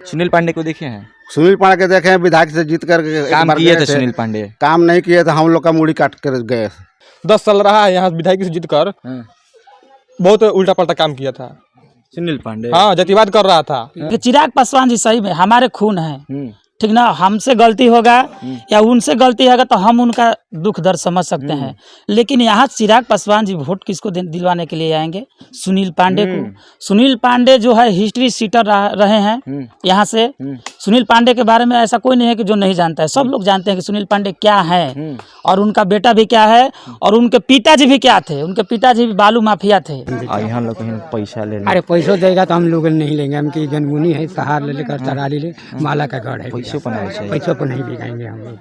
सुनील पांडे को देखे हैं? सुनील पांडे के देखे हैं, विधायक से जीत कर काम किए थे सुनील पांडे? काम नहीं किए थे, हम लोग का मूड़ी काट कर गए। 10 साल रहा है यहाँ विधायक से जीत कर, बहुत उल्टा पलटा काम किया था सुनील पांडे। हाँ, जातिवाद कर रहा था। चिराग पासवान जी सही में हमारे खून है, ठीक ना। हमसे गलती होगा या उनसे गलती होगा तो हम उनका दुख दर्द समझ सकते हैं, लेकिन यहाँ चिराग पासवान जी वोट किसको दिलवाने के लिए आएंगे? सुनील पांडे को। सुनील पांडे जो है हिस्ट्री सीटर रहे हैं यहाँ से। सुनील पांडे के बारे में ऐसा कोई नहीं है कि जो नहीं जानता है, सब लोग जानते हैं कि सुनील पांडे क्या है और उनका बेटा भी क्या है और उनके पिताजी भी क्या थे। उनके पिताजी भी बालू माफिया थे। यहाँ लोग पैसा ले, अरे पैसों देगा तो हम लोग नहीं लेंगे, हम की जनमुनी है, सहार ले लेकर तरारी ले, माला का गढ़ है, पैसों पर नहीं बिकाएंगे हम लोग।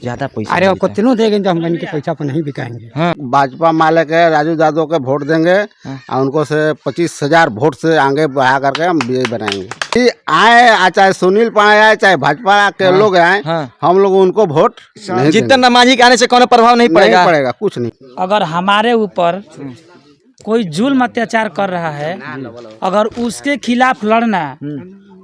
ज्यादा पैसा अरे कितनों देंगे तो हम इनके पैसा पर नहीं बिकाएंगे। भाजपा माले के राजू यादव के वोट देंगे और उनको से 25,000 वोट से आगे बढ़ा करके हम विजयी बनाएंगे। आए चाहे सुनील पांडे आए चाहे भाजपा के लोग आए, हम लोग उनको वोट नहीं जितन मांझी के आने से कौन प्रभाव नहीं पड़ेगा, कुछ नहीं। अगर हमारे ऊपर कोई जुल्म अत्याचार कर रहा है, अगर उसके खिलाफ लड़ना,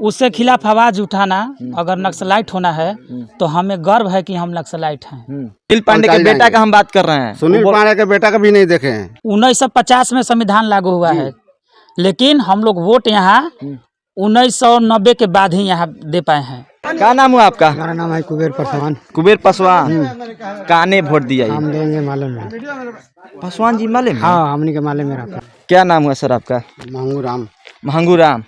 उसके खिलाफ आवाज उठाना, अगर नक्सलाइट होना है तो हमें गर्व है कि हम नक्सलाइट हैं। सुनील पांडे के बेटा का हम बात कर रहे हैं। सुनील पांडे के बेटा का भी नहीं देखे हैं। 1950 में संविधान लागू हुआ है, लेकिन हम लोग वोट यहाँ 1990 के बाद ही यहाँ दे पाए हैं। क्या नाम हुआ आपका? हमारा नाम है कुबेर पासवान। कुबेर पासवान। काने वोट दिया? हम देंगे माले में। पासवान जी माले में? हाँ, हमने के माले में रखा। क्या नाम हुआ सर आपका? महंगू राम। महंगू राम।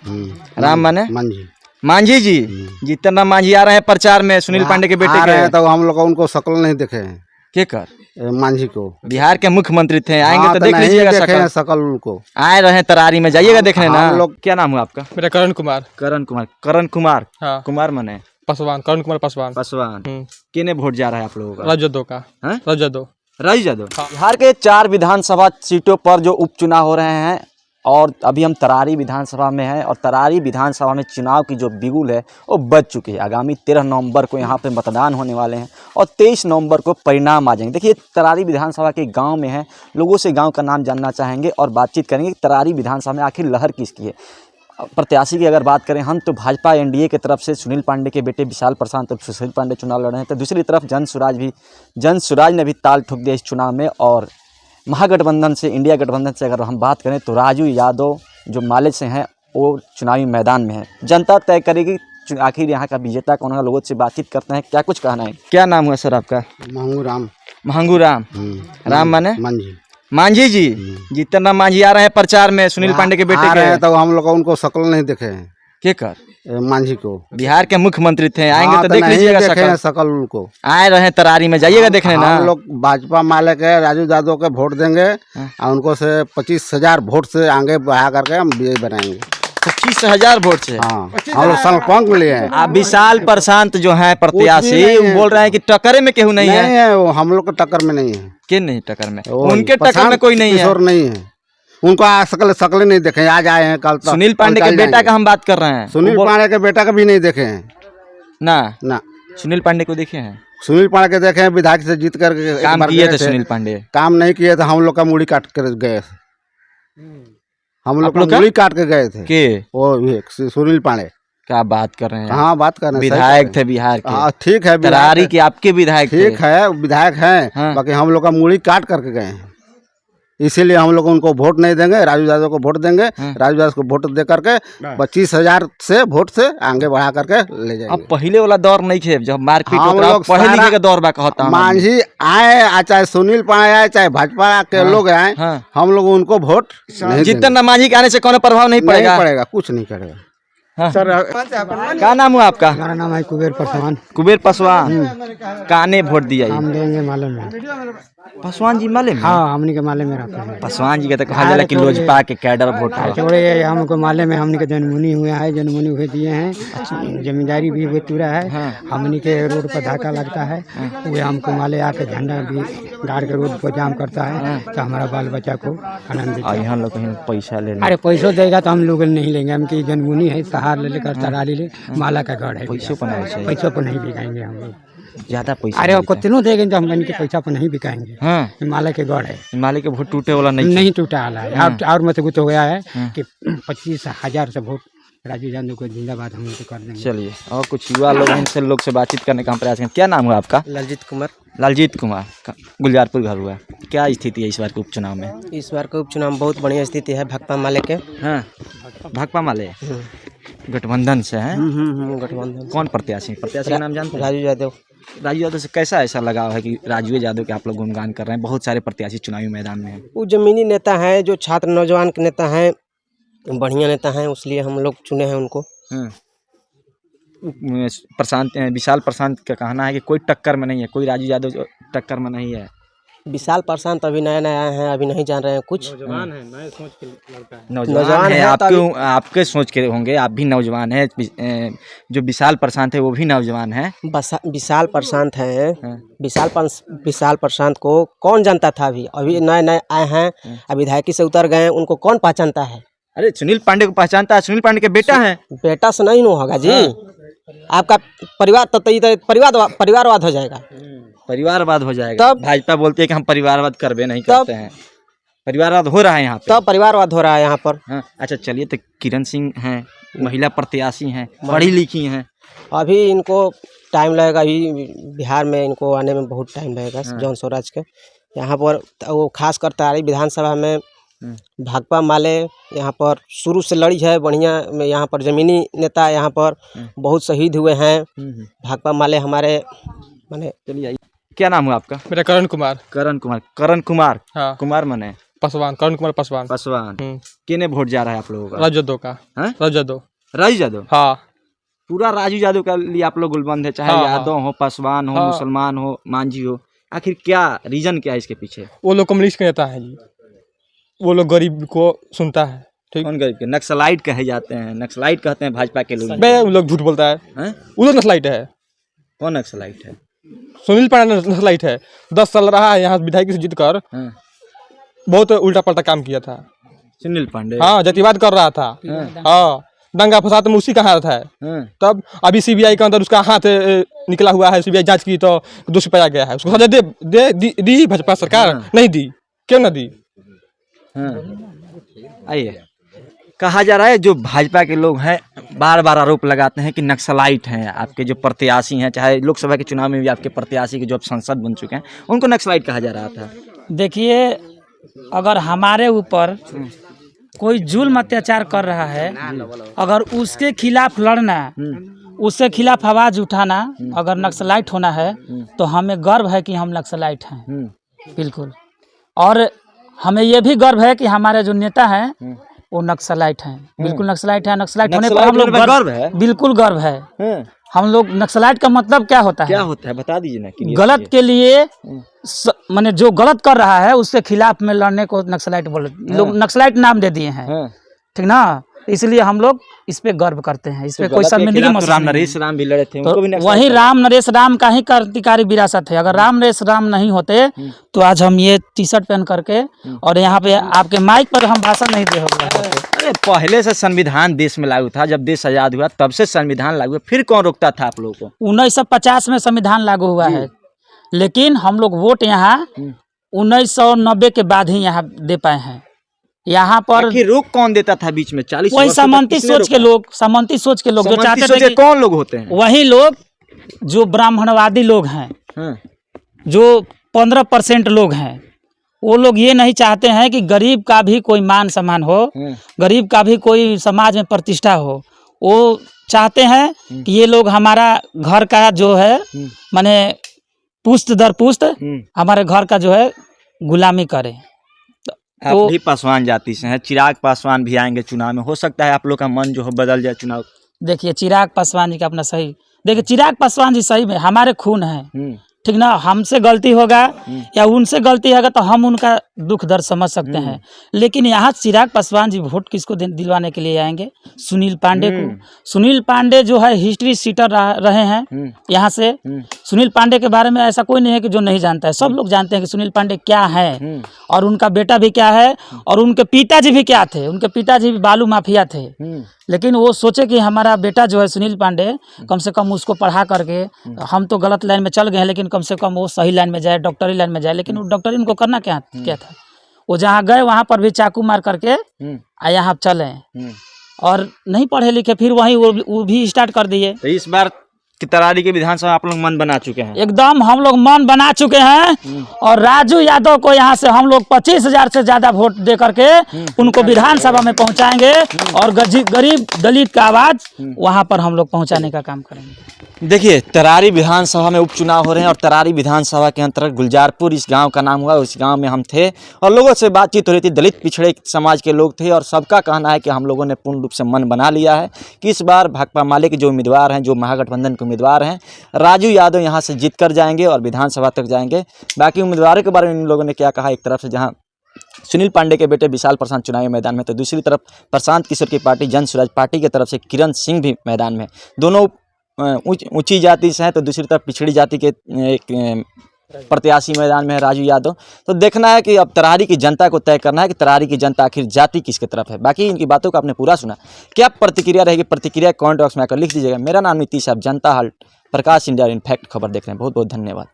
राम माने मांझी। मांझी जी। जितना मांझी आ रहे हैं प्रचार में सुनील पांडे के बेटे के, तो हम लोग उनको शकल नहीं देखे हैं। के कर मांझी को बिहार के मुख्यमंत्री थे, आएंगे तो देख लीजिएगा शकल उनको। आए रहे तरारी में, जाइएगा देखने ना। लोग क्या नाम हुआ आपका? मेरा करण कुमार। करण कुमार। करण कुमार। हाँ। कुमार मने पासवान, करण कुमार पासवान। पासवान। किने वोट जा रहा है आप लोगों का? राजू यादव का। राजू यादव। बिहार के 4 विधानसभा सीटों पर जो उपचुनाव हो रहे हैं और अभी हम तरारी विधानसभा में हैं और तरारी विधानसभा में चुनाव की जो बिगुल है वो बज चुकी है। आगामी 13 नवंबर को यहाँ पे मतदान होने वाले हैं और 23 नवंबर को परिणाम आ जाएंगे। देखिए, तरारी विधानसभा के गांव में है, लोगों से गांव का नाम जानना चाहेंगे और बातचीत करेंगे कि तरारी विधानसभा में आखिर लहर किसकी है। प्रत्याशी की अगर बात करें हम तो भाजपा एनडीए की तरफ से सुनील पांडे के बेटे विशाल प्रशांत और सुशील पांडे चुनाव लड़ रहे हैं, तो दूसरी तरफ जन सुराज ने भी ताल ठोक दिया इस चुनाव में। और महागठबंधन से, इंडिया गठबंधन से अगर हम बात करें तो राजू यादव जो माले से हैं वो चुनावी मैदान में है। जनता तय करेगी आखिर यहाँ का विजेता कौन है। लोगों से बातचीत करते हैं, क्या कुछ कहना है। क्या नाम हुआ सर आपका? महंगू राम। महंगू राम। राम माने मांझी। मांझी जी। जितना मांझी आ रहे हैं प्रचार में सुनील पांडे के बेटे के, तो हम लोग उनको शकल नहीं देखे हैं। के कर मांझी को बिहार के मुख्यमंत्री थे, आएंगे तो देख लीजिएगा शकल उनको। आए रहे तरारी में, जाइएगा देखने ना। हम लोग भाजपा माले के राजू यादव के वोट देंगे और उनको से 25,000 वोट से आगे बढ़ा करके हम विजयी बनाएंगे। 25,000 वोट से? हाँ, हम लोग संकल्प लिए हैं। आप विशाल प्रशांत जो है प्रत्याशी, वो बोल रहे हैं कि टक्कर में केहू नहीं है। वो हम लोग के टक्कर में नहीं है। के नहीं टक्कर में? उनके टक्कर में कोई नहीं है। नहीं है, उनको शकल नहीं देखे, आज आए हैं कल। सुनील पांडे के बेटा का हम बात कर रहे हैं। सुनील पांडे के बेटा का भी नहीं देखे हैं ना। सुनील पांडे को देखे हैं? सुनील पांडे के देखे हैं, विधायक से जीत कर काम किए थे सुनील पांडे? काम नहीं किए थे, हम लोग का मूड़ी काट कर गए। हम लोग मूड़ी काट के गए थे के वो सुनील पांडे। क्या बात कर रहे हैं? हाँ, बात कर रहे हैं। विधायक थे बिहार के। हाँ, ठीक है, तरारी के आपके विधायक ठीक है, विधायक हैं। बाकी हम लोग का मूड़ी काट करके गए हैं, इसीलिए हम लोग उनको वोट नहीं देंगे। राजू यादव को वोट देंगे। राजू यादव को वोट दे करके 25,000 से वोट से आगे बढ़ा करके ले जाएंगे। अब पहले वाला दौर नहीं थे जब मारपीट होता था, पढ़े लिखे का दौर बा कहता। मांझी आए चाहे सुनील पांडे आए चाहे भाजपा के लोग आए, हम लोग उनको वोट जितना मांझी के आने से कौन प्रभाव नहीं पड़ेगा, कुछ नहीं करेगा। सर क्या नाम हुआ आपका? हमारा नाम है कुबेर पासवान। कुबेर पासवान। काने वोट दिया? हम देंगे माले में। पासवान जी माले में? हाँ, हमने के माले में रखा है। पासवान जी का तो कहा जाला कि लोजपा के कैडर वोट है। छोड़े, हमको माले में हमने के जनमुनी हुए है, जनमुनी हुए दिए हैं। जमींदारी भी हुए पूरा है। हमने के रोड पर धक्का लगता है, वो हमको माले आके झंडा भी गाड़ के रोड पर जाम करता है, तो हमारा बाल बच्चा को आनंद। यहाँ लोग पैसा ले, अरे पैसों देगा तो हम लोग नहीं लेंगे, हम की जनमुनी है, सहार ले लेकर तरारी ले, माला का गढ़ है, पैसों पर नहीं बिकाएंगे हम लोग। ज्यादा पैसा? अरे कितनों देंगे तो हम इनके पैसा पर नहीं बिकाएंगे। हिमालय के गढ़ है, हिमालय के वोट टूटे वाला नहीं टूटा वाला है। और मजबूत हो गया है कि 25,000 से वोट राजू यादव को जिंदाबाद हम उनको कर देंगे। चलिए, और कुछ युवा लोग हैं, इनसे लोग से बातचीत करने का हम प्रयास करें। क्या नाम हुआ आपका? ललजीत कुमार। लालजीत कुमार, गुलजारपुर घर हुआ। क्या स्थिति है इस बार के उपचुनाव में? इस बार के उपचुनाव में बहुत बढ़िया स्थिति है भाकपा माले के। हाँ, भाकपा माले गठबंधन से हैं। गठबंधन। कौन प्रत्याशी का नाम जानते हैं? राजू यादव। राजू यादव से कैसा ऐसा लगाव है कि राजू यादव के आप लोग गुणगान कर रहे हैं? बहुत सारे प्रत्याशी चुनावी मैदान में हैं। वो जमीनी नेता है, जो छात्र नौजवान के नेता हैं, बढ़िया नेता हैं, इसलिए हम लोग चुने हैं उनको। प्रशांत, विशाल प्रशांत का कहना है कि कोई टक्कर में नहीं है, कोई राजू यादव टक्कर में नहीं है। विशाल प्रशांत अभी नया नया आए हैं, अभी नहीं जान रहे हैं कुछ। नौजवान है, नए सोच के लड़का है। नौजवान है, आपके सोच के होंगे, आप भी नौजवान हैं। जो विशाल प्रशांत है वो भी नौजवान है। विशाल प्रशांत हैं। विशाल प्रशांत को कौन जानता था? अभी नए नए आए हैं, अभी विधायकी से उतर गए हैं, उनको कौन पहचानता है? अरे सुनील पांडे को पहचानता है, सुनील पांडे के बेटा है। बेटा से नहीं होगा जी। आपका परिवार परिवारवाद हो जाएगा। परिवारवाद हो जाएगा। तब भाजपा बोलती है कि हम परिवारवाद करबे नहीं करते हैं। परिवारवाद हो रहा है यहाँ पे। तब परिवारवाद हो रहा है यहाँ पर। हाँ, अच्छा चलिए, तो किरण सिंह हैं, महिला प्रत्याशी हैं, पढ़ी लिखी हैं। अभी इनको टाइम लगेगा, अभी बिहार में इनको आने में बहुत टाइम लगेगा। जौन स्वराज के यहाँ पर वो खास कर तरारी विधानसभा में भाकपा माले यहाँ पर शुरू से लड़ी है बढ़िया में। यहाँ पर जमीनी नेता यहाँ पर बहुत शहीद हुए हैं। भाकपा माले हमारे माने। चलिए, क्या नाम हुआ आपका? मेरा करण कुमार। करण कुमार। हाँ। कुमार मने पासवान, करण कुमार पासवान। किने वोट जा रहा है आप लोगों का? राजू यादव का। राजू यादव। हाँ, पूरा राजू यादव के लिए आप लोग गुलबंद है, चाहे हाँ, यादव हो, पासवान हो, हाँ, मुसलमान हो, मांझी हो। आखिर क्या रीजन क्या है इसके पीछे? वो लोग कम्युनिस्ट के नेता है जी। वो लोग गरीब को सुनता है। ठीक। कौन गरीब के? नक्सलाइट कहे जाते हैं, नक्सलाइट कहते हैं भाजपा के लोग। बे उन लोग झूठ बोलता है। वो लोग नक्सलाइट है। कौन नक्सलाइट है? सुनील पांडे नक्सलाइट है। 10 साल रहा है यहाँ विधायक से जीतकर। बहुत उल्टा पलटा काम किया था सुनील पांडे। हाँ, जातिवाद कर रहा था। हाँ, दंगा फसाद में उसी का हाथ है। तब अभी सीबीआई के अंदर उसका हाथ निकला हुआ है। सीबीआई जांच की तो दोषी पाया गया है। उसको सजा दी भाजपा सरकार? नहीं दी। क्यों ना दी? आइए, कहा जा रहा है जो भाजपा के लोग हैं बार बार आरोप लगाते हैं कि नक्सलाइट हैं आपके जो प्रत्याशी हैं, चाहे लोकसभा के चुनाव में भी आपके प्रत्याशी के जो अब सांसद बन चुके हैं उनको नक्सलाइट कहा जा रहा था। देखिए, अगर हमारे ऊपर कोई जुल्म अत्याचार कर रहा है, अगर उसके खिलाफ लड़ना, उसके खिलाफ आवाज उठाना, अगर नक्सलाइट होना है तो हमें गर्व है कि हम नक्सलाइट हैं। बिल्कुल। और हमें ये भी गर्व है कि हमारे जो नेता हैं वो नक्सलाइट हैं। बिल्कुल नक्सलाइट है। नक्सलाइट होने पर हम लोग गर्व है। बिल्कुल गर्व है। हम लोग नक्सलाइट का मतलब क्या होता है? क्या होता है बता दीजिए ना। गलत के लिए माने जो गलत कर रहा है उसके खिलाफ में लड़ने को नक्सलाइट बोले। लोग नक्सलाइट नाम दे दिए हैं। ठीक ना, इसलिए हम लोग इस पे गर्व करते हैं। इस पे कोई शर्मिंदगी महसूस राम नरेश राम भी लड़े थे, उनको भी वही राम नरेश राम का ही क्रांतिकारी विरासत है। अगर राम नरेश राम नहीं होते तो आज हम ये टी शर्ट पहन करके और यहाँ पे आपके माइक पर हम भाषण नहीं दे होगा। अरे पहले से संविधान देश में लागू था, जब देश आजाद हुआ तब से संविधान लागू है, फिर कौन रोकता था आप लोगों को? 1950 में संविधान लागू हुआ है, लेकिन हम लोग वोट यहाँ 1990 के बाद ही यहाँ दे पाए हैं। यहाँ पर रोक कौन देता था बीच में? 40 वही सामंती सोच के लोग जो चाहते थे। कौन लोग होते हैं? वही लोग जो ब्राह्मणवादी लोग हैं, जो 15% लोग हैं। वो लोग ये नहीं चाहते हैं कि गरीब का भी कोई मान सम्मान हो, गरीब का भी कोई समाज में प्रतिष्ठा हो। वो चाहते हैं कि ये लोग हमारा घर का जो है माने पुश्त दर पुश्त हमारे घर का जो है गुलामी करे। आप भी पासवान जाति से हैं, चिराग पासवान भी आएंगे चुनाव में, हो सकता है आप लोग का मन जो हो बदल जाए चुनाव। देखिए, चिराग पासवान जी का अपना सही, देखिए चिराग पासवान जी सही में हमारे खून है। ठीक ना, हमसे गलती होगा या उनसे गलती होगा तो हम उनका दुख दर्द समझ सकते हैं। लेकिन यहाँ चिराग पासवान जी वोट किसको दिलवाने के लिए आएंगे? सुनील पांडे को। सुनील पांडे जो है हिस्ट्री सीटर रहे हैं यहाँ से। सुनील पांडे के बारे में ऐसा कोई नहीं है कि जो नहीं जानता है। सब लोग जानते हैं कि सुनील पांडे क्या है और उनका बेटा भी क्या है और उनके पिताजी भी क्या थे। उनके पिताजी भी बालू माफिया थे, लेकिन वो सोचे कि हमारा बेटा जो है सुनील पांडे, कम से कम उसको पढ़ा करके, हम तो गलत लाइन में चल गए हैं लेकिन कम से कम वो सही लाइन में जाए, डॉक्टरी लाइन में जाए। लेकिन वो डॉक्टरी उनको करना क्या था? वो जहाँ गए वहाँ पर भी चाकू मार करके यहाँ चले। और नहीं पढ़े लिखे फिर वहीं वो भी स्टार्ट कर दिए। तो इस बार की तरारी के विधानसभा आप लोग मन बना चुके हैं? एकदम हम लोग मन बना चुके हैं और राजू यादव को यहाँ से हम लोग 25,000 से ज्यादा वोट दे करके उनको विधानसभा में पहुँचाएंगे और गरीब दलित का आवाज वहाँ पर हम लोग पहुँचाने का काम करेंगे। देखिए, तरारी विधानसभा में उपचुनाव हो रहे हैं और तरारी विधानसभा के अंतर्गत गुलजारपुर इस गांव का नाम हुआ। उस गांव में हम थे और लोगों से बातचीत हो रही थी। दलित पिछड़े समाज के लोग थे और सबका कहना है कि हम लोगों ने पूर्ण रूप से मन बना लिया है कि इस बार भाकपा माले के जो उम्मीदवार हैं, जो महागठबंधन के उम्मीदवार हैं, राजू यादव यहाँ से जीत कर जाएंगे और विधानसभा तक जाएंगे। बाकी उम्मीदवारों के बारे में इन लोगों ने क्या कहा, एक तरफ से जहाँ सुनील पांडे के बेटे विशाल प्रशांत चुनावी मैदान में, तो दूसरी तरफ प्रशांत किशोर की पार्टी जन स्वराज पार्टी की तरफ से किरण सिंह भी मैदान में। दोनों ऊंची जाति से हैं, तो दूसरी तरफ पिछड़ी जाति के एक प्रत्याशी मैदान में है राजू यादव। तो देखना है कि अब तरारी की जनता को तय करना है कि तरारी की जनता आखिर जाति किसके तरफ है। बाकी इनकी बातों को आपने पूरा सुना, क्या प्रतिक्रिया रहेगी, प्रतिक्रिया कमेंट बॉक्स में आकर लिख दीजिएगा। मेरा नाम नीतीश, आप जनता हाल प्रकाश इंडिया इनफैक्ट खबर देख रहे हैं। बहुत बहुत धन्यवाद।